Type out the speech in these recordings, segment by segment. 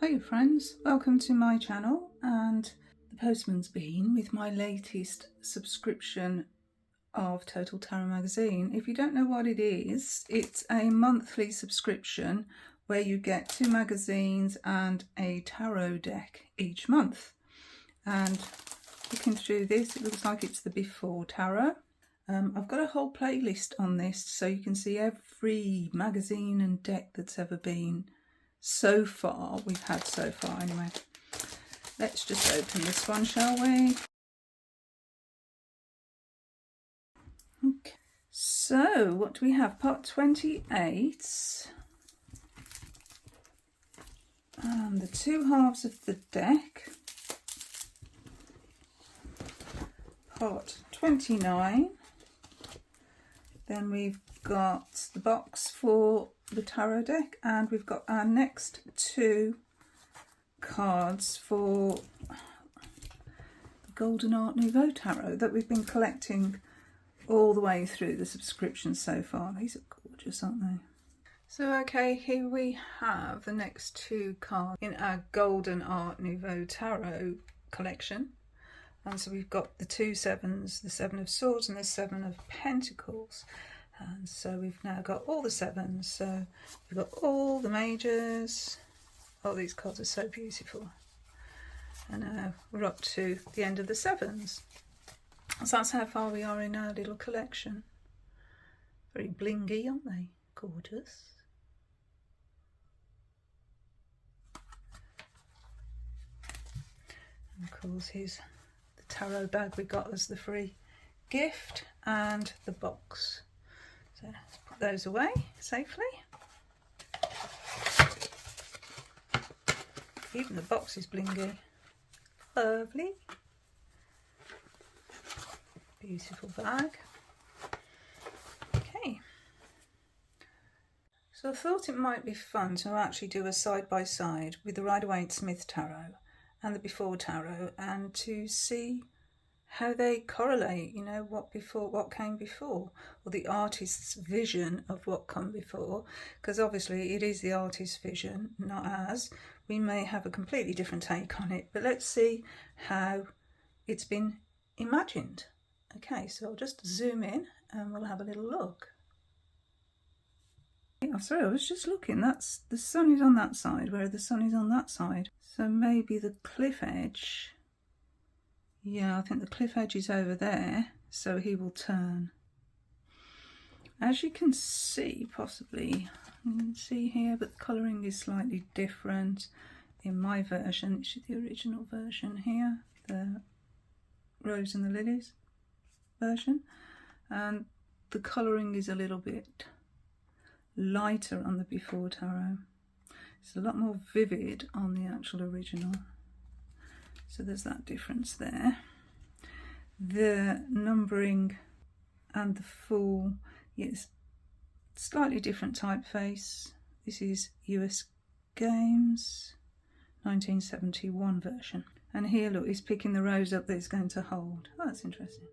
Hi friends, welcome to my channel, and the postman's been with my latest subscription of Total Tarot magazine. If you don't know what it is, it's a monthly subscription where you get 2 magazines and a tarot deck each month. And looking through this, it looks like it's the Before Tarot. I've got a whole playlist on this so you can see every magazine and deck that's ever been so far, we've had so far anyway. Let's just open this one, shall we? Okay, so what do we have? Part 28. The 2 halves of the deck. Part 29. Then we've got the box for the tarot deck, and we've got our next 2 cards for the Golden Art Nouveau tarot that we've been collecting all the way through the subscription so far. These are gorgeous, aren't they? So okay, here we have the next 2 cards in our Golden Art Nouveau tarot collection. And so we've got the 2 sevens, the 7 of Swords and the 7 of Pentacles. And so we've now got all the 7s. So we've got all the majors. Oh, these cards are so beautiful. And now we're up to the end of the 7s. So that's how far we are in our little collection. Very blingy, aren't they? Gorgeous. And of course, here's the tarot bag we got as the free gift, and the box. So let's put those away safely. Even the box is blingy. Lovely. Beautiful bag. Okay. So I thought it might be fun to actually do a side-by-side with the Rider-Waite-Smith tarot and the Before tarot, and to see how they correlate, you know, what came before, or the artist's vision of what come before, because obviously it is the artist's vision, not ours. We may have a completely different take on it, but let's see how it's been imagined. Okay, so I'll just zoom in and we'll have a little look. Oh, sorry, I was just looking, that's the sun is on that side, where the sun is on that side. So maybe the cliff edge. Yeah, I think the cliff edge is over there, so he will turn. As you can see, possibly, you can see here, but the colouring is slightly different in my version. This is the original version here, the Rose and the Lilies version, and the colouring is a little bit lighter on the Before tarot. It's a lot more vivid on the actual original. So there's that difference there. The numbering and the Fool, yes, slightly different typeface. This is US Games 1971 version. And here, look, he's picking the rose up that he's going to hold. Oh, that's interesting.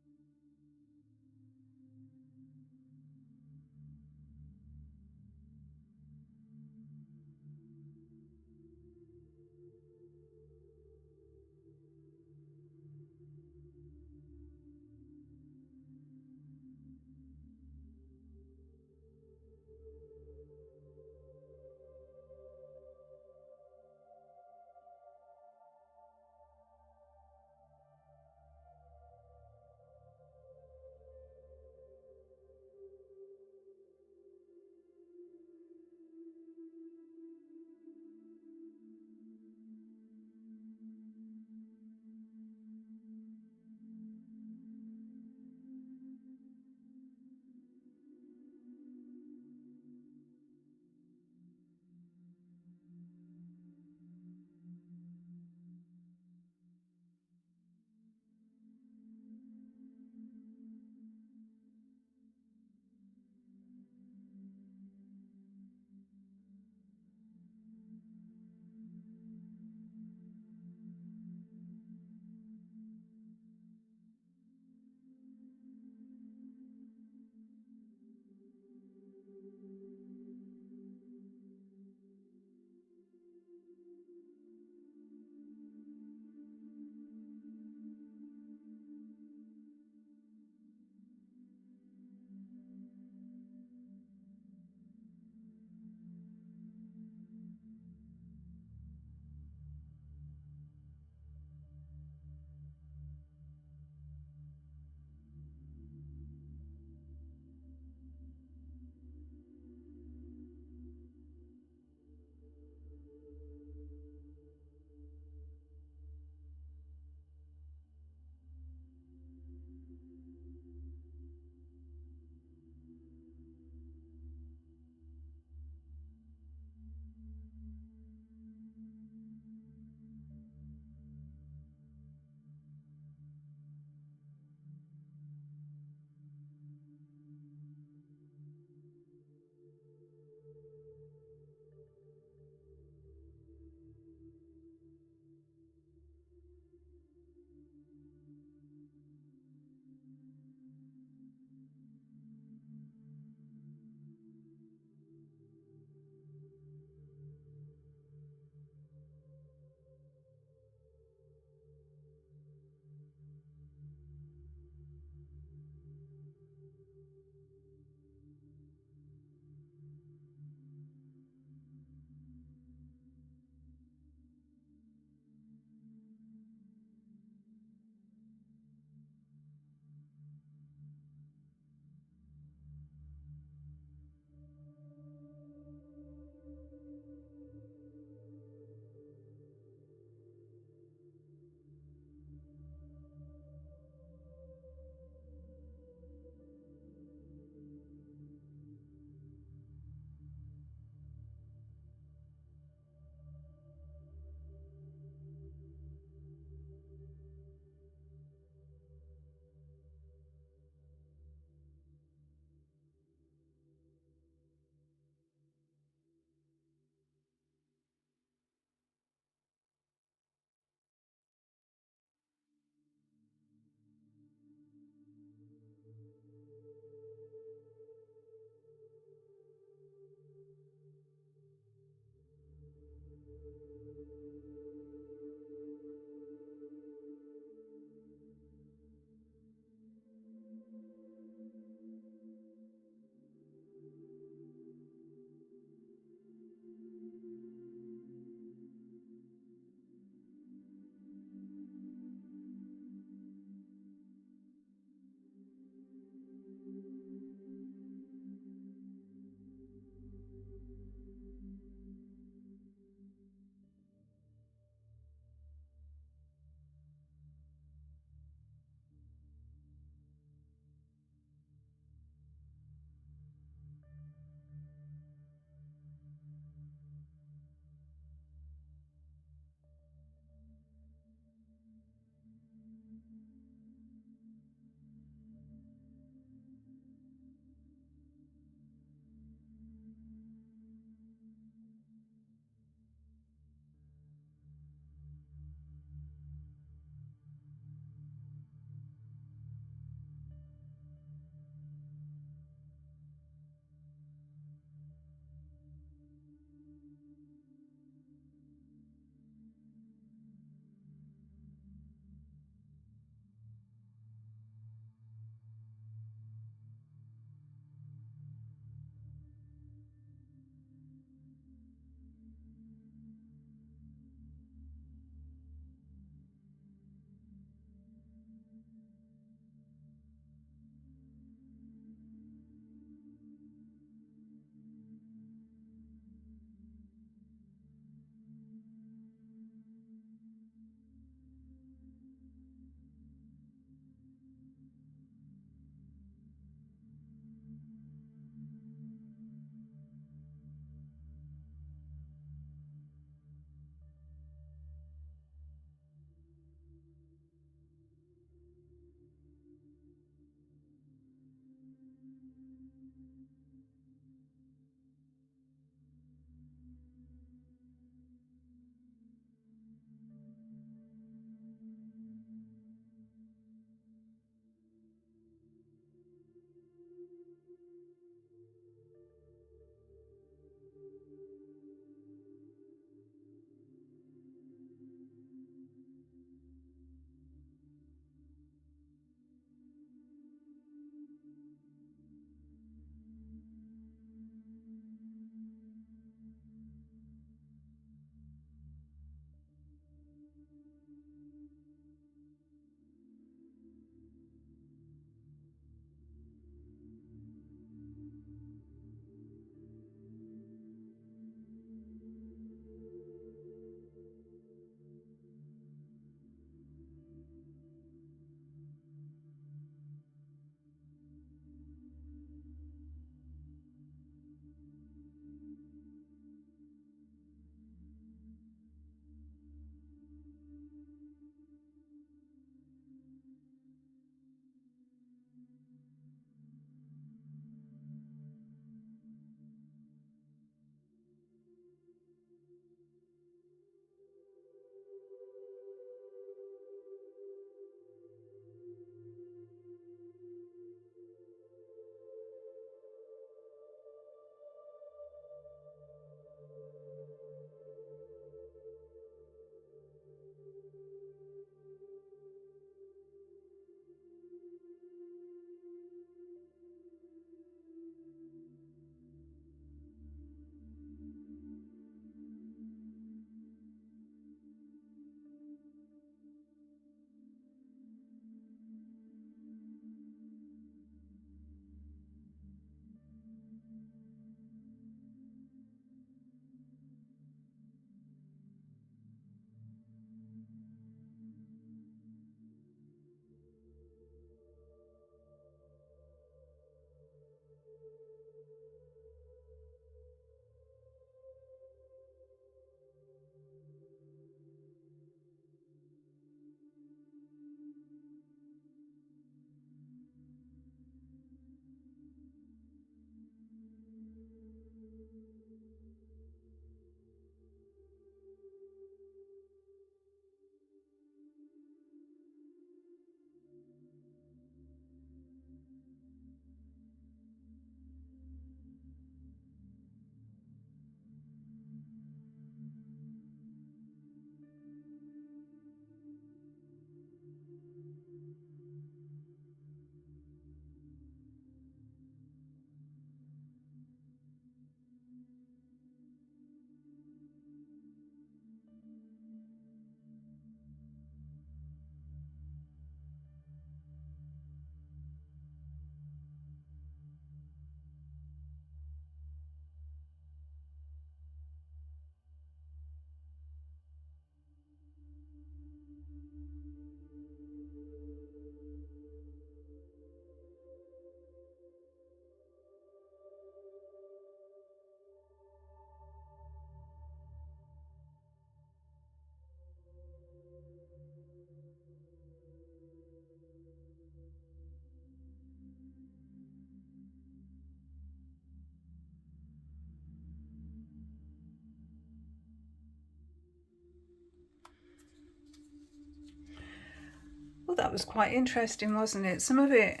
Well, that was quite interesting, wasn't it? Some of it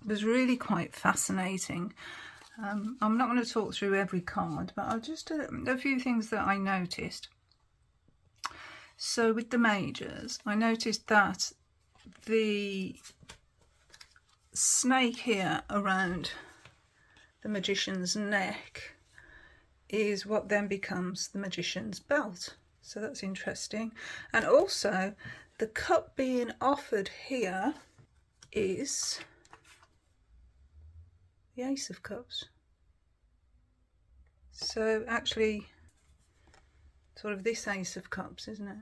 was really quite fascinating. I'm not going to talk through every card, but I'll just do a few things that I noticed. So with the majors, I noticed that the snake here around the magician's neck is what then becomes the magician's belt. So that's interesting. And also the cup being offered here is the Ace of Cups. So actually sort of this Ace of Cups, isn't it?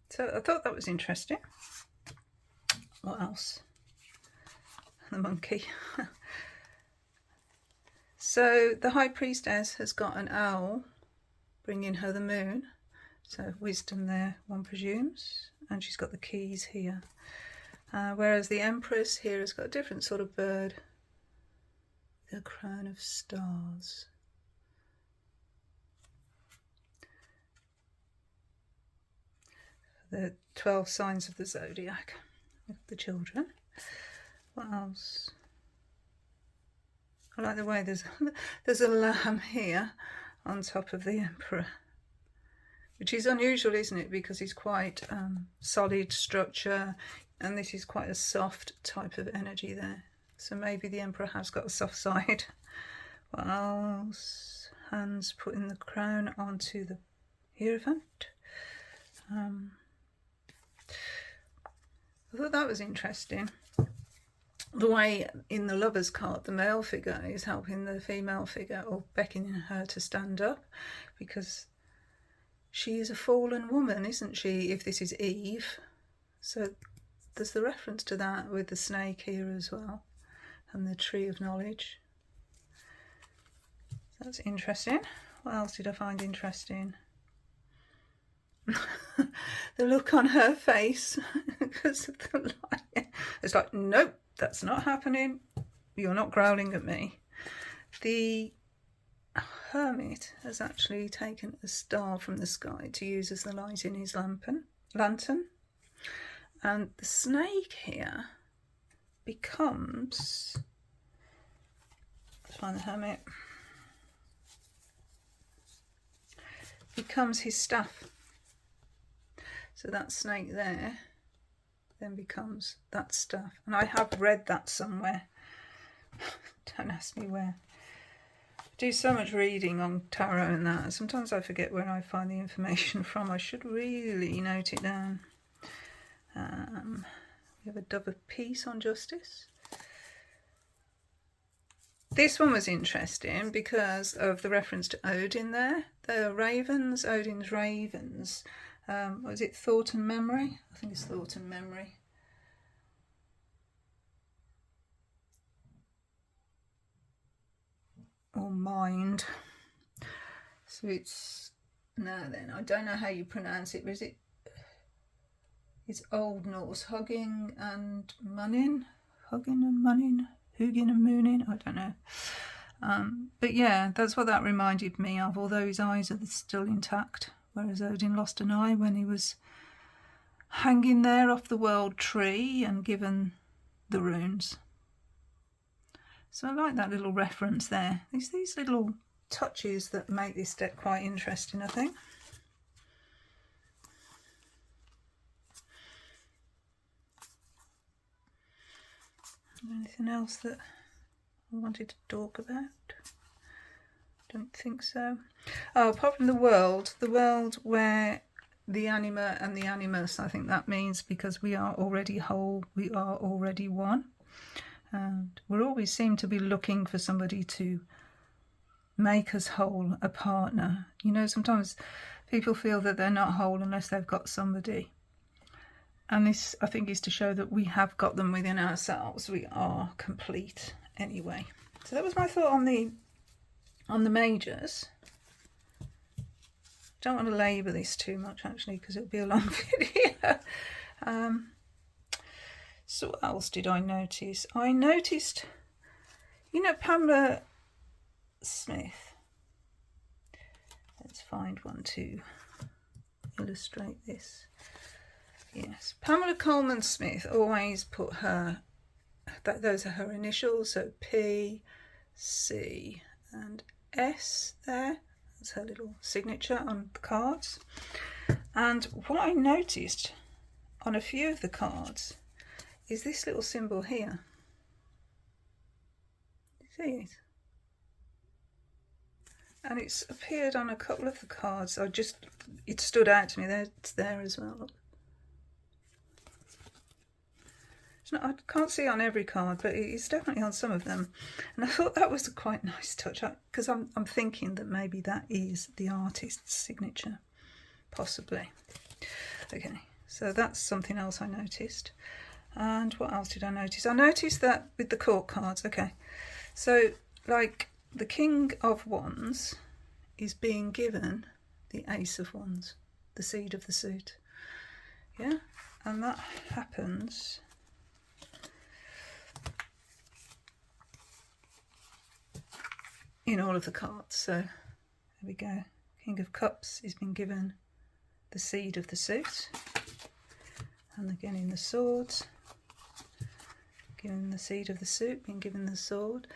So I thought that was interesting. What else? The monkey. So the High Priestess has got an owl bringing her the moon. So wisdom there, one presumes. And she's got the keys here. Whereas the Empress here has got a different sort of bird, the crown of stars. The 12 signs of the zodiac of the children. What else? I like the way there's a lamb here on top of the Emperor, which is unusual, isn't it? Because he's quite solid structure, and this is quite a soft type of energy there. So maybe the Emperor has got a soft side. What else? Hands putting the crown onto the Hierophant. I thought that was interesting. The way in the Lovers card, the male figure is helping the female figure, or beckoning her to stand up, because she is a fallen woman, isn't she, if this is Eve? So there's the reference to that with the snake here as well, and the tree of knowledge. That's interesting. What else did I find interesting? The look on her face because of the light. It's like, nope, that's not happening. You're not growling at me. The Hermit has actually taken a star from the sky to use as the light in his lantern. And the snake here becomes, let's find the Hermit, becomes his staff. So that snake there then becomes that staff. And I have read that somewhere. Don't ask me where. I do so much reading on tarot and that. Sometimes I forget where I find the information from. I should really note it down. We have a Dove of Peace on Justice. This one was interesting because of the reference to Odin there. The ravens, Odin's ravens. What is it, Thought and Memory? I think it's Thought and Memory. Or Mind. So it's, now then, I don't know how you pronounce it, but is it, it's Old Norse, Hugging and Munnin? Hugging and Munnin? Hugin and Moonin? I don't know. But yeah, that's what that reminded me of, although his eyes are still intact. Whereas Odin lost an eye when he was hanging there off the world tree and given the runes. So I like that little reference there. These little touches that make this deck quite interesting, I think. Anything else that I wanted to talk about? Don't think so. Oh, apart from the world where the anima and the animus, I think that means because we are already whole, we are already one. And we always seem to be looking for somebody to make us whole, a partner. You know, sometimes people feel that they're not whole unless they've got somebody. And this, I think, is to show that we have got them within ourselves. We are complete anyway. So that was my thought on the majors. Don't want to labour this too much, actually, because it'll be a long video. So what else did I notice? I noticed, you know, Pamela Smith. Let's find one to illustrate this. Yes, Pamela Coleman Smith always put her, those are her initials, so P, C and S there. That's her little signature on the cards. And what I noticed on a few of the cards is this little symbol here. You see it? And it's appeared on a couple of the cards. It stood out to me. It's there as well. I can't see it on every card, but it's definitely on some of them. And I thought that was a quite nice touch, because I'm thinking that maybe that is the artist's signature, possibly. Okay, so that's something else I noticed. And what else did I notice? I noticed that with the court cards, okay. So, like, the King of Wands is being given the Ace of Wands, the seed of the suit. Yeah, and that happens in all of the cards. So there we go. King of Cups has been given the seed of the suit, and again in the swords, given the seed of the suit, been given the sword,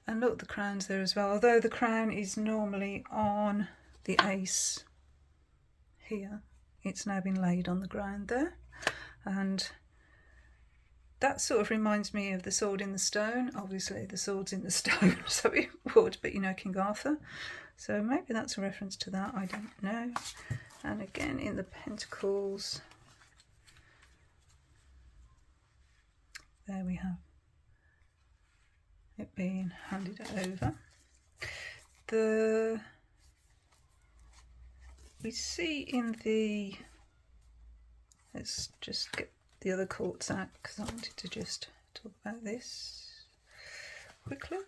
and look, the crown's there as well, although the crown is normally on the ace here, it's now been laid on the ground there. And that sort of reminds me of the sword in the stone. Obviously the sword's in the stone, so it would, but you know, King Arthur, so maybe that's a reference to that, I don't know. And again in the pentacles, there we have it being handed over. We see in the, let's just get the other courts out because I wanted to just talk about this quickly.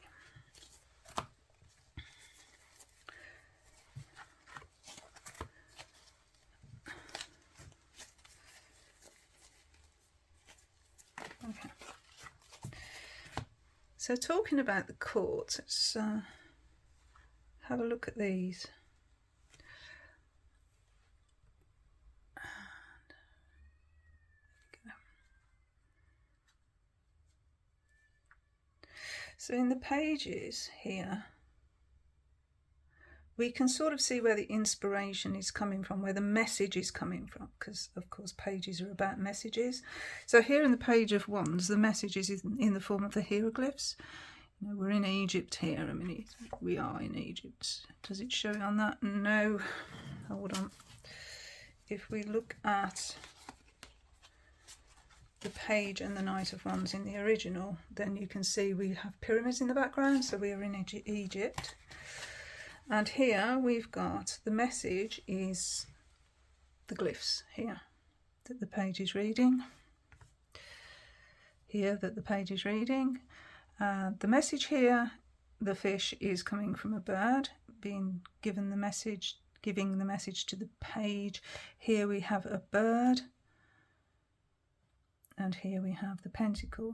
Okay. So talking about the courts, let's have a look at these. So in the pages here, we can sort of see where the inspiration is coming from, where the message is coming from, because of course pages are about messages. So here in the Page of Wands, the message is in the form of the hieroglyphs. You know, we're in Egypt here. I mean, we are in Egypt. Does it show it on that? No. Hold on. If we look at the Page and the Knight of Wands in the original, then you can see we have pyramids in the background, so we are in Egypt. And here we've got the message is the glyphs here that the page is reading. Here that the page is reading. The message here, the fish is coming from a bird, being given the message, giving the message to the page. Here we have a bird. And here we have the pentacle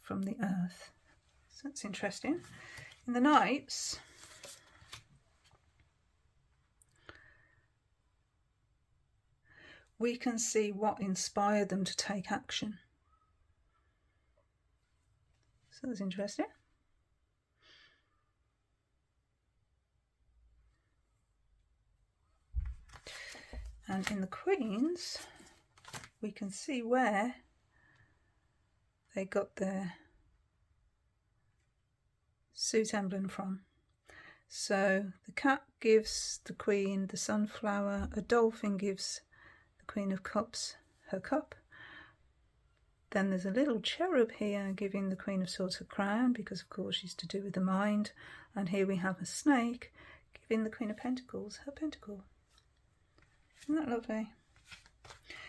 from the earth. So that's interesting. In the knights, we can see what inspired them to take action. So that's interesting. And in the Queens, we can see where they got their suit emblem from. So the cat gives the Queen the sunflower, a dolphin gives the Queen of Cups her cup. Then there's a little cherub here giving the Queen of Swords her crown, because of course she's to do with the mind. And here we have a snake giving the Queen of Pentacles her pentacle. Isn't that lovely?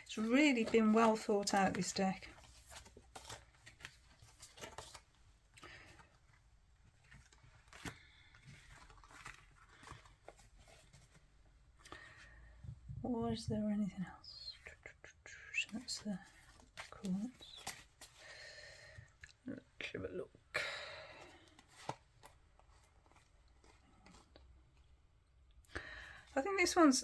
It's really been well thought out, this deck. Or is there anything else? So that's the quartz. Let's have a look. I think this one's...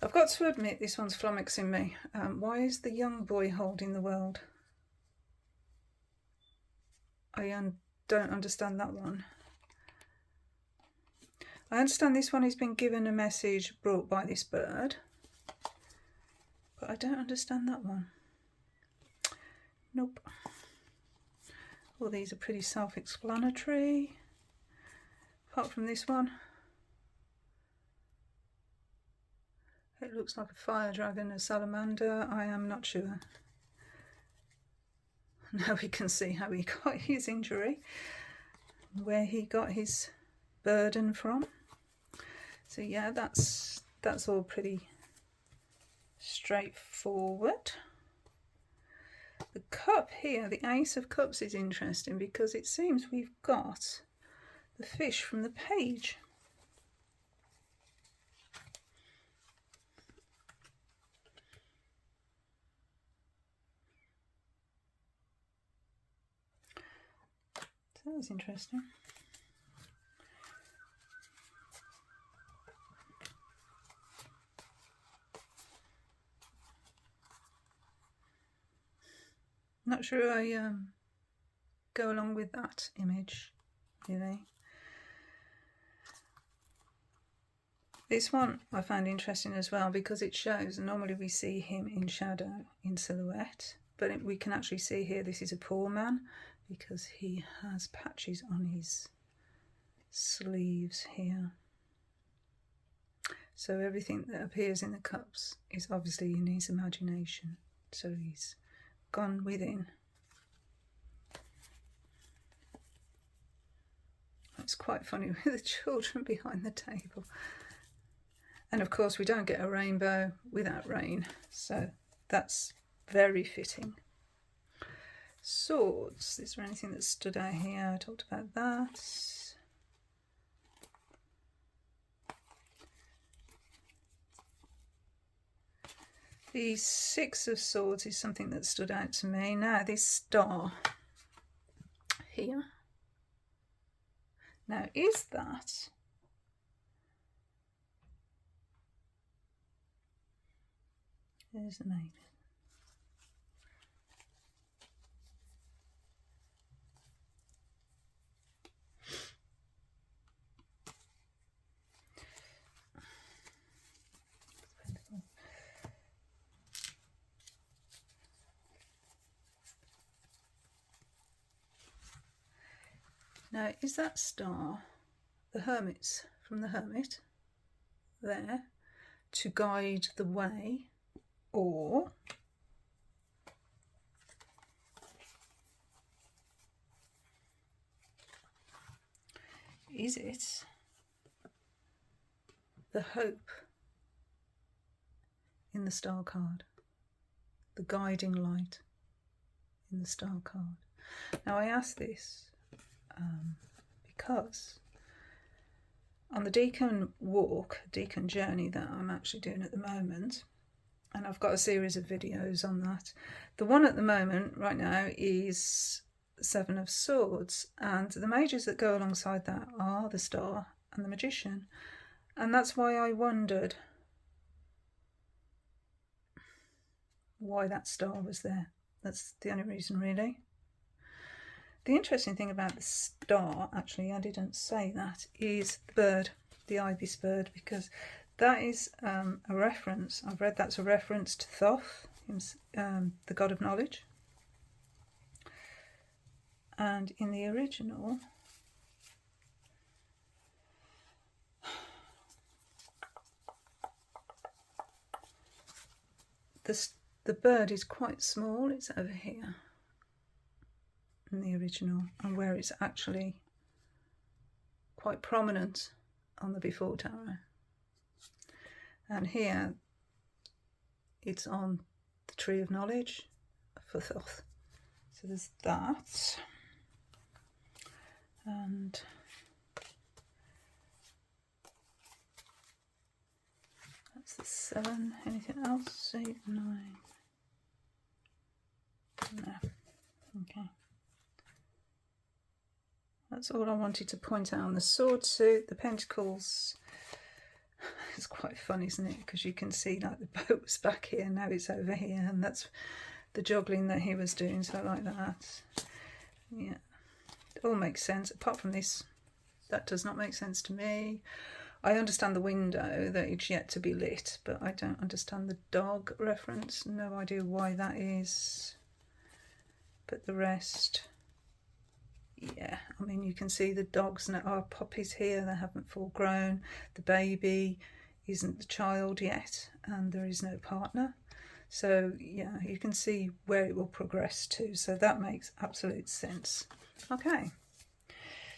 I've got to admit this one's flummoxing me. Why is the young boy holding the world? I don't understand that one. I understand this one has been given a message brought by this bird, but I don't understand that one. Nope. All these are pretty self-explanatory, apart from this one. It looks like a fire dragon, a salamander. I am not sure. Now we can see how he got his injury, where he got his burden from. So yeah, that's all pretty straightforward. The cup here, the Ace of Cups, is interesting because it seems we've got the fish from the page. That was interesting. Not sure I go along with that image, really. This one I found interesting as well because it shows, normally we see him in shadow, in silhouette, but we can actually see here this is a poor man because he has patches on his sleeves here. So everything that appears in the cups is obviously in his imagination. So he's gone within. It's quite funny with the children behind the table. And of course we don't get a rainbow without rain, so that's very fitting. Swords, is there anything that stood out here? I talked about that. The Six of Swords is something that stood out to me. Now this star here. Now is that there's the name. Now, is that star the hermits from the Hermit there to guide the way, or is it the hope in the star card, the guiding light in the star card? Now I ask this because on the Deacon walk, Deacon journey that I'm actually doing at the moment, and I've got a series of videos on that. The one at the moment right now is Seven of Swords, and the mages that go alongside that are the Star and the Magician, and that's why I wondered why that star was there. That's the only reason, really. The interesting thing about the star, actually, I didn't say that, is the bird, the ibis bird, because that is a reference. I've read that's a reference to Thoth, the god of knowledge. And in the original, the bird is quite small. It's over here in the original, and where it's actually quite prominent on the before tarot. And here it's on the tree of knowledge for Thoth. So there's that. And that's the 7. Anything else? 8, 9. No. Okay. That's all I wanted to point out on the sword suit. The pentacles, it's quite fun, isn't it? Because you can see like the boat was back here, now it's over here, and that's the juggling that he was doing, so I like that. Yeah, it all makes sense, apart from this, that does not make sense to me. I understand the window, that it's yet to be lit, but I don't understand the dog reference. No idea why that is. But the rest, yeah, I mean, you can see the dogs are puppies here, they haven't full grown. The baby isn't the child yet, and there is no partner. So yeah, you can see where it will progress to. So that makes absolute sense. Okay,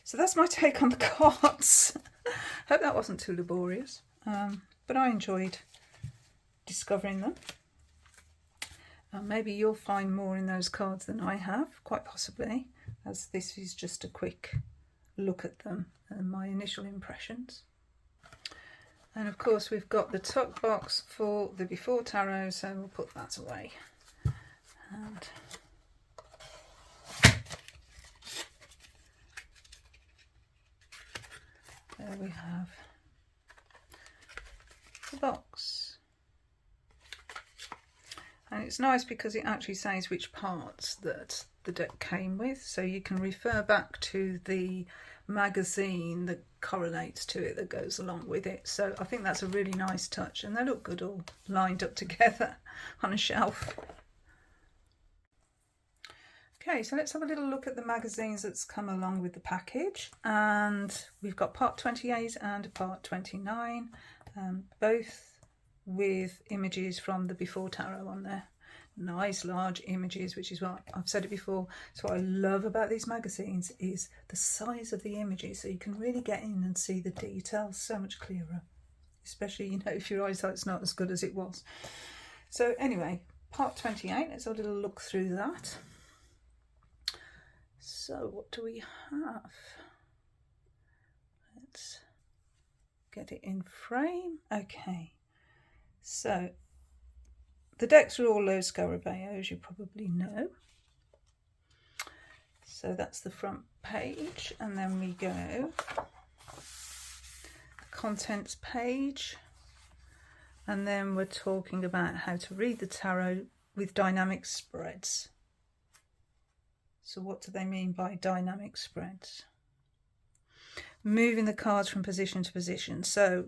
so that's my take on the cards. Hope that wasn't too laborious, but I enjoyed discovering them. Maybe you'll find more in those cards than I have, quite possibly, as this is just a quick look at them and my initial impressions. And of course we've got the tuck box for the before tarot, so we'll put that away. And we have the box. And it's nice because it actually says which parts that the deck came with, so you can refer back to the magazine that correlates to it, that goes along with it. So I think that's a really nice touch, and they look good all lined up together on a shelf. Okay, so let's have a little look at the magazines that's come along with the package. And we've got part 28 and part 29, both with images from the Before Tarot on there. Nice large images, which is what I've said it before. So what I love about these magazines is the size of the images, so you can really get in and see the details so much clearer, especially, you know, if your eyesight's not as good as it was. So anyway, part 28, let's have a little look through that. So what do we have? Let's get it in frame. Okay, so the decks are all Los Scarabeo, as you probably know. So that's the front page, and then we go the contents page, and then we're talking about how to read the tarot with dynamic spreads. So what do they mean by dynamic spreads? Moving the cards from position to position. So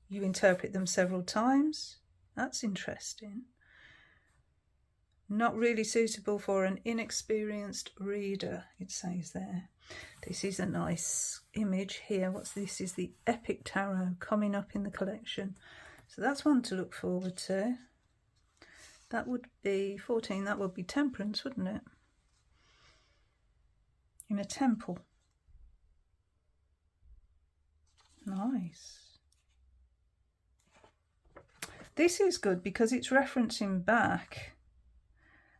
you interpret them several times. That's interesting. Not really suitable for an inexperienced reader, it says there. This is a nice image here. What's this? Is the Epic Tarot coming up in the collection. So that's one to look forward to. That would be 14. That would be Temperance, wouldn't it? In a temple. Nice. This is good because it's referencing back.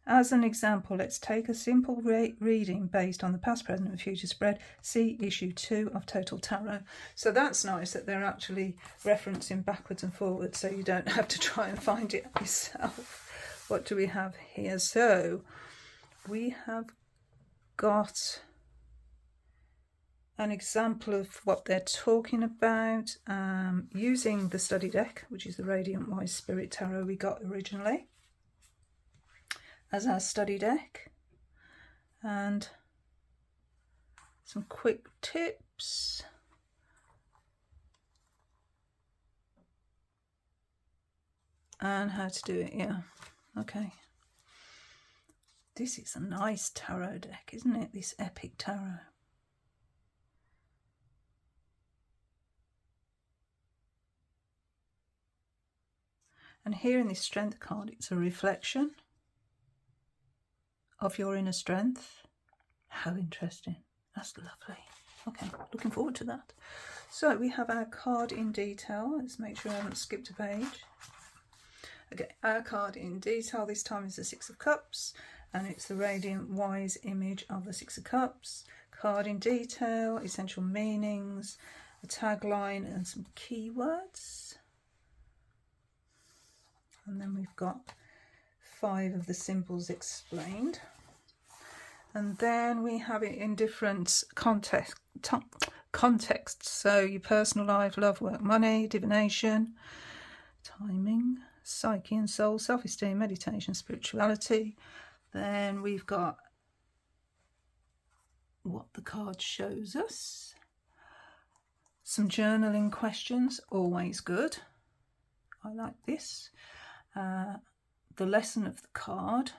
As an example, let's take a simple reading based on the past, present and future spread. See issue 2 of Total Tarot. So that's nice that they're actually referencing backwards and forwards, so you don't have to try and find it yourself. What do we have here? So we have got an example of what they're talking about, using the study deck, which is the Radiant Wise Spirit Tarot we got originally as our study deck, and some quick tips. And how to do it, yeah. Okay. This is a nice tarot deck, isn't it? This Epic Tarot. And here in this strength card, it's a reflection of your inner strength. How interesting. That's lovely. Okay, looking forward to that. So we have our card in detail. Let's make sure I haven't skipped a page. Okay, our card in detail this time is the Six of Cups, and it's the Radiant Wise image of the Six of Cups. Card in detail, essential meanings, a tagline and some keywords. And then we've got 5 of the symbols explained. And then we have it in different contexts. So your personal life, love, work, money, divination, timing, psyche and soul, self-esteem, meditation, spirituality. Then we've got what the card shows us. Some journaling questions, always good. I like this. The lesson of the card,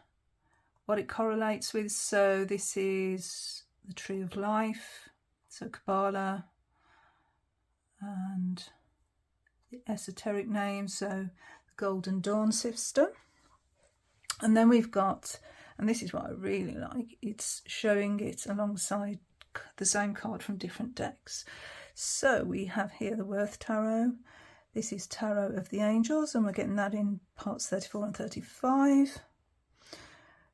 what it correlates with. So this is the Tree of Life, so Kabbalah, and the esoteric names, so the Golden Dawn system. And then we've got, and this is what I really like, it's showing it alongside the same card from different decks. So we have here the Worth Tarot. This is Tarot of the Angels, and we're getting that in parts 34 and 35.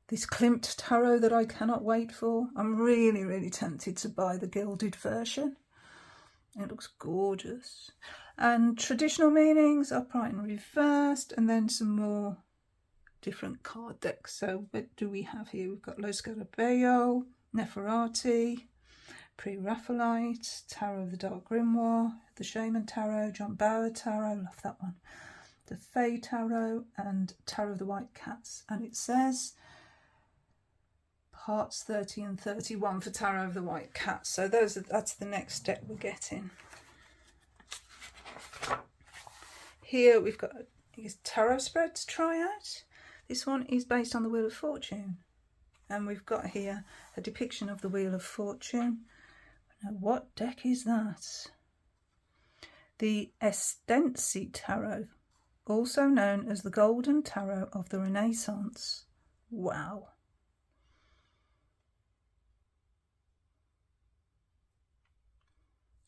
This Klimt Tarot that I cannot wait for. I'm really, really tempted to buy the gilded version. It looks gorgeous. And traditional meanings, upright and reversed, and then some more different card decks. So what do we have here? We've got Lo Scarabeo, Nefertiti, Pre-Raphaelite, Tarot of the Dark Grimoire, the Shaman Tarot, John Bower Tarot, love that one, the Fae Tarot, and Tarot of the White Cats. And it says parts 30 and 31 for Tarot of the White Cats. So that's the next step we're getting. Here we've got a tarot spread to try out. This one is based on the Wheel of Fortune. And we've got here a depiction of the Wheel of Fortune. Now, what deck is that? The Estensi Tarot, also known as the Golden Tarot of the Renaissance. Wow.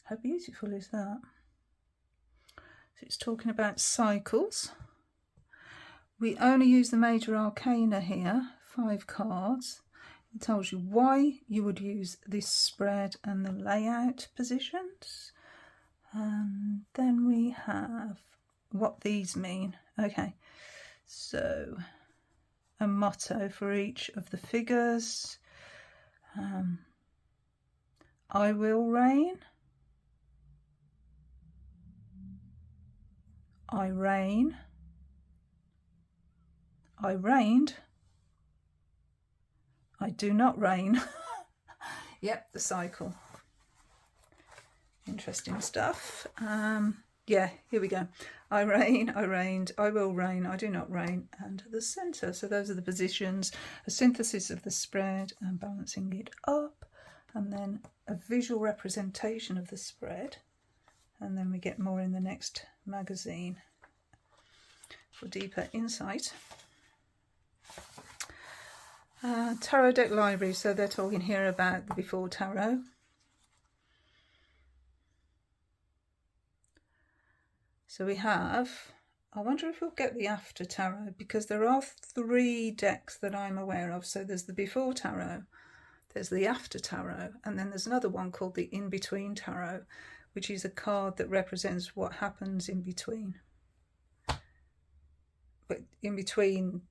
How beautiful is that? So it's talking about cycles. We only use the major arcana here, 5 cards. It tells you why you would use this spread and the layout positions. And then we have what these mean. Okay, so a motto for each of the figures. I will reign. I reign. I reigned. I do not reign. Yep, the cycle. Interesting stuff. Yeah, here we go. I reign, I reigned, I will reign, I do not reign, and the centre. So those are the positions, a synthesis of the spread and balancing it up, and then a visual representation of the spread. And then we get more in the next magazine for deeper insight. Tarot deck library, so they're talking here about the before tarot. So we have, I wonder if we'll get the after tarot, because there are 3 decks that I'm aware of. So there's the before tarot, there's the after tarot, and then there's another one called the in-between tarot, which is a card that represents what happens in between. But in between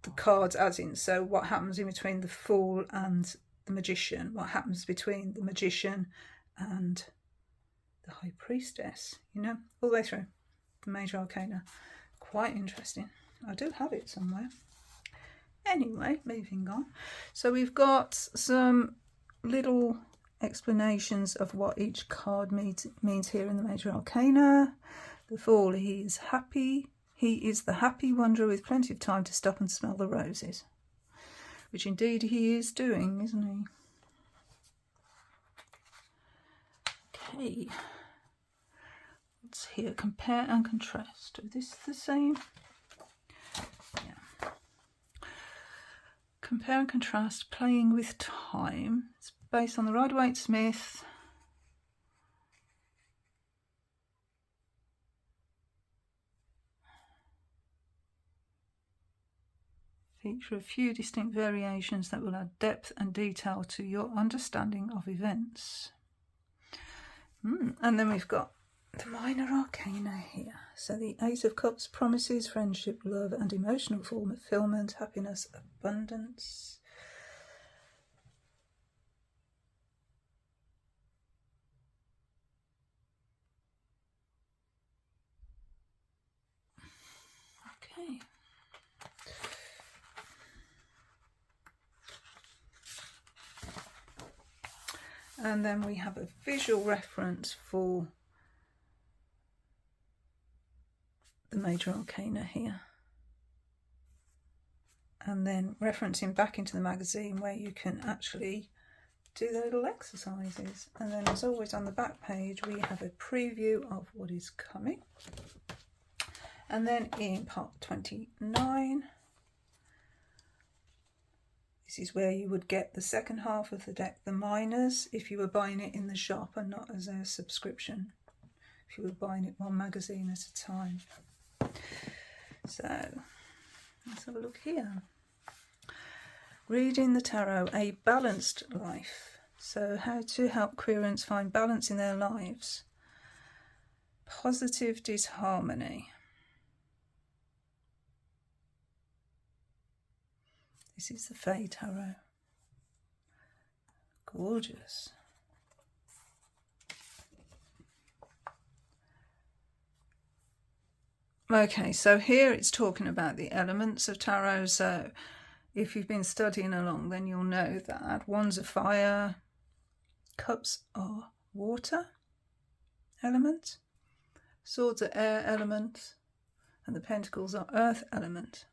the cards, as in, so what happens in between the Fool and the Magician, what happens between the Magician and the High Priestess, you know, all the way through the major arcana. Quite interesting. I do have it somewhere. Anyway, moving on. So we've got some little explanations of what each card means here in the major arcana. The Fool, he is happy. He is the happy wanderer with plenty of time to stop and smell the roses. Which indeed he is doing, isn't he? Okay. Let's here compare and contrast. Is this the same? Yeah. Compare and contrast, playing with time. It's based on the Rider-Waite-Smith. Feature a few distinct variations that will add depth and detail to your understanding of events. And then we've got the minor arcana here. So the Ace of Cups promises friendship, love and emotional fulfillment, happiness, abundance. Okay. And then we have a visual reference for the major arcana here. And then referencing back into the magazine where you can actually do the little exercises. And then as always on the back page we have a preview of what is coming. And then in part 29, this is where you would get the second half of the deck, the minors, if you were buying it in the shop and not as a subscription. If you were buying it one magazine at a time. So let's have a look here. Reading the Tarot, a balanced life. So how to help queerants find balance in their lives. Positive disharmony. This is the Fae Tarot. Gorgeous. Okay, so here it's talking about the elements of tarot. So if you've been studying along, then you'll know that wands are fire, cups are water element, swords are air element, and the pentacles are earth element.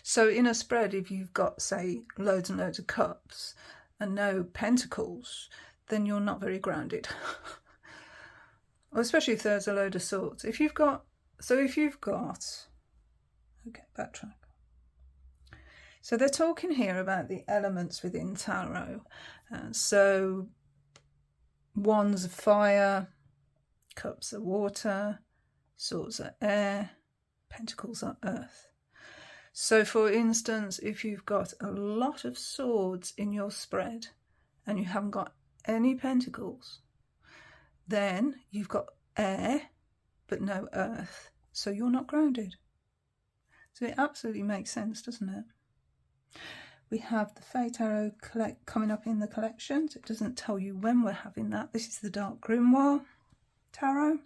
So in a spread, if you've got, say, loads and loads of cups and no pentacles, then you're not very grounded. Well, especially if there's a load of swords. If you've got, okay, backtrack. So they're talking here about the elements within tarot. So wands are fire, cups are water, swords are air, pentacles are earth. So for instance, if you've got a lot of swords in your spread and you haven't got any pentacles, then you've got air but no earth, so you're not grounded. So it absolutely makes sense, doesn't it? We have the Fae Tarot coming up in the collections. It doesn't tell you when we're having that. This is the Dark Grimoire Tarot.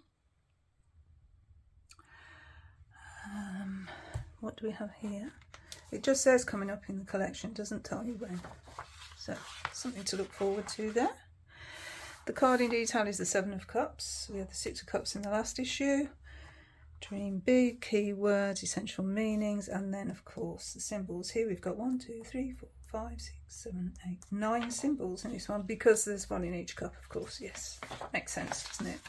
What do we have here? It just says coming up in the collection. It doesn't tell you when. So something to look forward to there. The card in detail is the Seven of Cups. We had the Six of Cups in the last issue. Dream big, keywords, essential meanings, and then of course the symbols. Here we've got 1, 2, 3, 4, 5, 6, 7, 8, 9 symbols in this one, because there's one in each cup, of course. Yes, makes sense, doesn't it?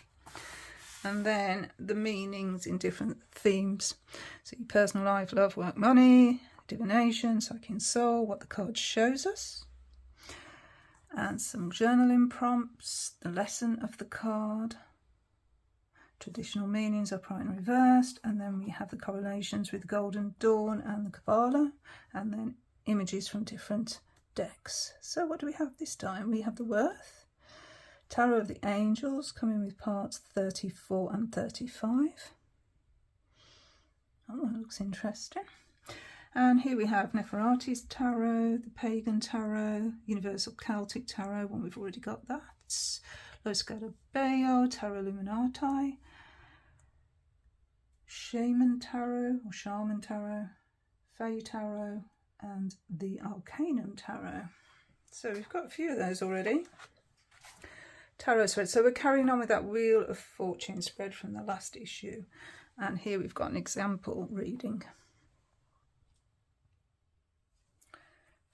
And then the meanings in different themes. So your personal life, love, work, money, divination, psyche and soul, what the card shows us. And some journaling prompts, the lesson of the card, traditional meanings, upright and reversed, and then we have the correlations with Golden Dawn and the Kabbalah, and then images from different decks. So what do we have this time? We have the Worth, Tarot of the Angels, coming with parts 34 and 35. Oh, that looks interesting. And here we have Nefertiti's Tarot, the Pagan Tarot, Universal Celtic Tarot, one we've already got that. Lo Scarabeo, Tarot Illuminati, Shaman Tarot, or Shaman Tarot, Fae Tarot, and the Arcanum Tarot. So we've got a few of those already. Tarot spread. So we're carrying on with that Wheel of Fortune spread from the last issue. And here we've got an example reading.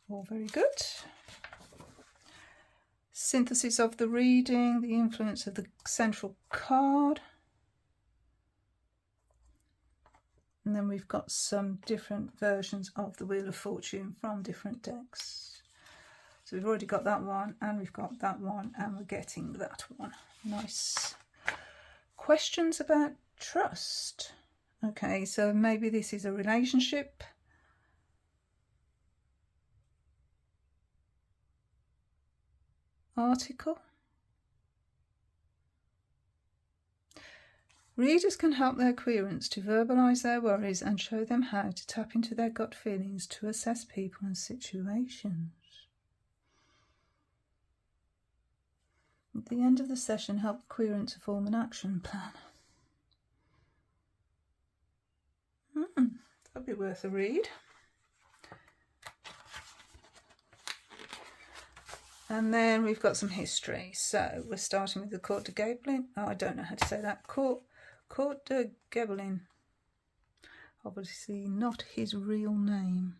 All very good. Synthesis of the reading, the influence of the central card. And then we've got some different versions of the Wheel of Fortune from different decks. So we've already got that one, and we've got that one, and we're getting that one. Nice. Questions about trust. Okay, so maybe this is a relationship. Article. Readers can help their querents to verbalise their worries and show them how to tap into their gut feelings to assess people and situations. At the end of the session, help the querent to form an action plan. That'd be worth a read. And then we've got some history. So we're starting with the Court de Gébelin. Oh, I don't know how to say that. Court de Gébelin. Obviously not his real name.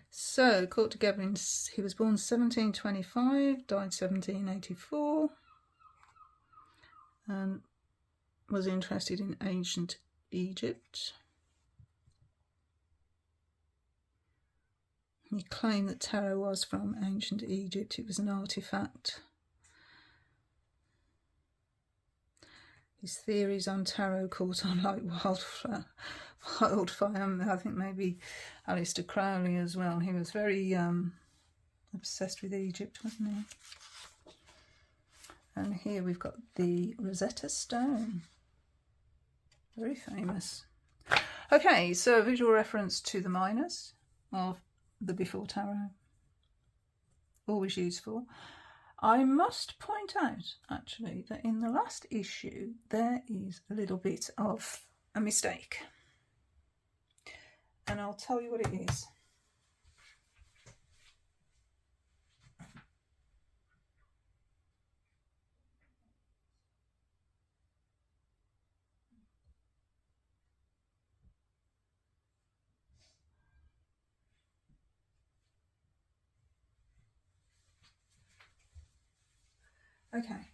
So, Court de Gébelin, he was born 1725, died 1784, and was interested in ancient Egypt. He claimed that tarot was from ancient Egypt. It was an artifact. His theories on tarot caught on like wildfire. I think maybe Aleister Crowley as well. He was very obsessed with Egypt, wasn't he? And here we've got the Rosetta Stone. Very famous. Okay, so a visual reference to the miners of the Before Tarot. Always useful. I must point out actually that in the last issue there is a little bit of a mistake, and I'll tell you what it is. Okay,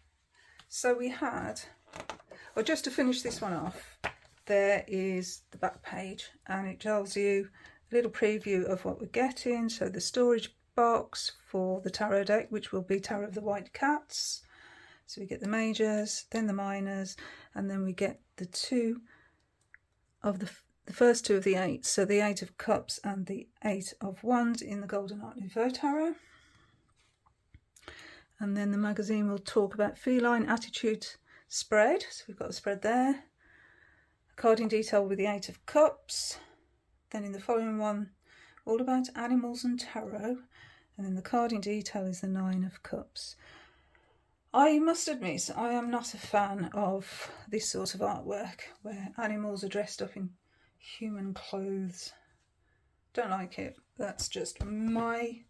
so we had, well, just to finish this one off, there is the back page, and it tells you a little preview of what we're getting. So the storage box for the tarot deck, which will be Tarot of the White Cats. So we get the majors, then the minors, and then we get the two of the first two of the eight. So the Eight of Cups and the Eight of Wands in the Golden Art Nouveau Tarot. And then the magazine will talk about feline attitude spread. So we've got a spread there. A card in detail with the Eight of Cups. Then in the following one, all about animals and tarot. And then the card in detail is the Nine of Cups. I must admit, I am not a fan of this sort of artwork where animals are dressed up in human clothes. Don't like it. That's just my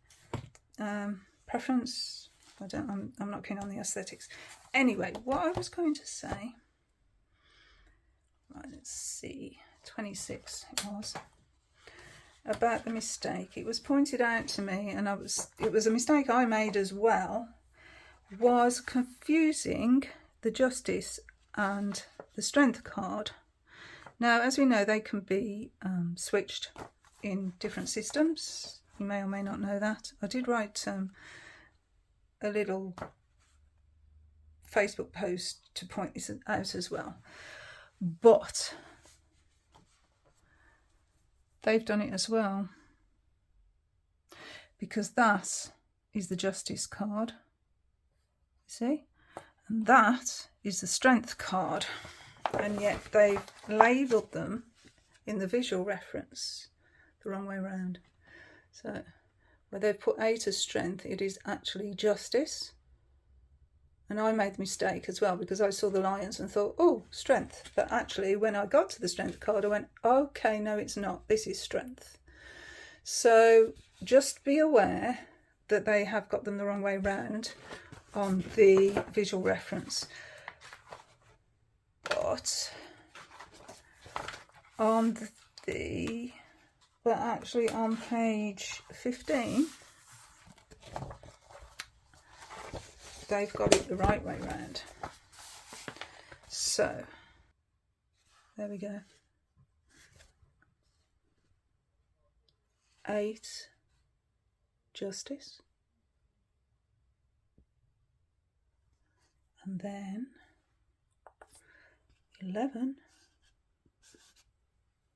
preference. I'm not keen on the aesthetics. Anyway, what I was going to say, right, let's see, 26 it was, about the mistake. It was pointed out to me, and it was a mistake I made as well, was confusing the Justice and the Strength card. Now, as we know, they can be switched in different systems. You may or may not know that. I did write a little Facebook post to point this out as well, but they've done it as well, because that is the Justice card, you see, and that is the Strength card, and yet they've labelled them in the visual reference the wrong way around. So where they've put Eight as Strength, it is actually Justice. And I made the mistake as well, because I saw the lions and thought, oh, Strength. But actually, when I got to the Strength card, I went, okay, no, it's not. This is Strength. So just be aware that they have got them the wrong way round on the visual reference. But on but actually on page 15, they've got it the right way round. So there we go. 8 Justice, and then 11.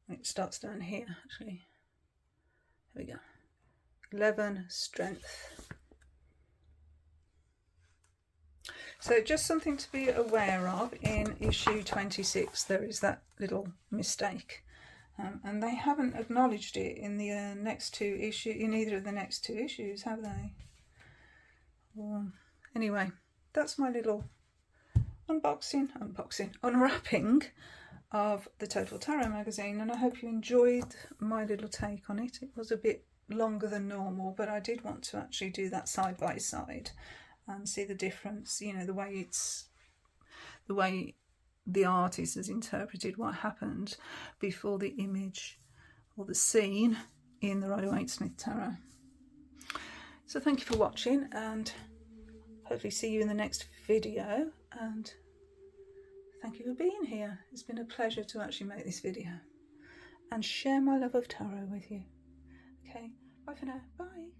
It starts down here actually. There we go. 11 Strength. So just something to be aware of. In issue 26 there is that little mistake, and they haven't acknowledged it in the next two issues, in either of the next two issues, have they? Anyway, that's my little unwrapping of the Total Tarot magazine, and I hope you enjoyed my little take on it. It was a bit longer than normal, but I did want to actually do that side by side and see the difference, you know, the way the artist has interpreted what happened before the image or the scene in the Rider-Waite-Smith Tarot. So thank you for watching, and hopefully see you in the next video, and thank you for being here. It's been a pleasure to actually make this video and share my love of tarot with you. Okay, bye for now. Bye.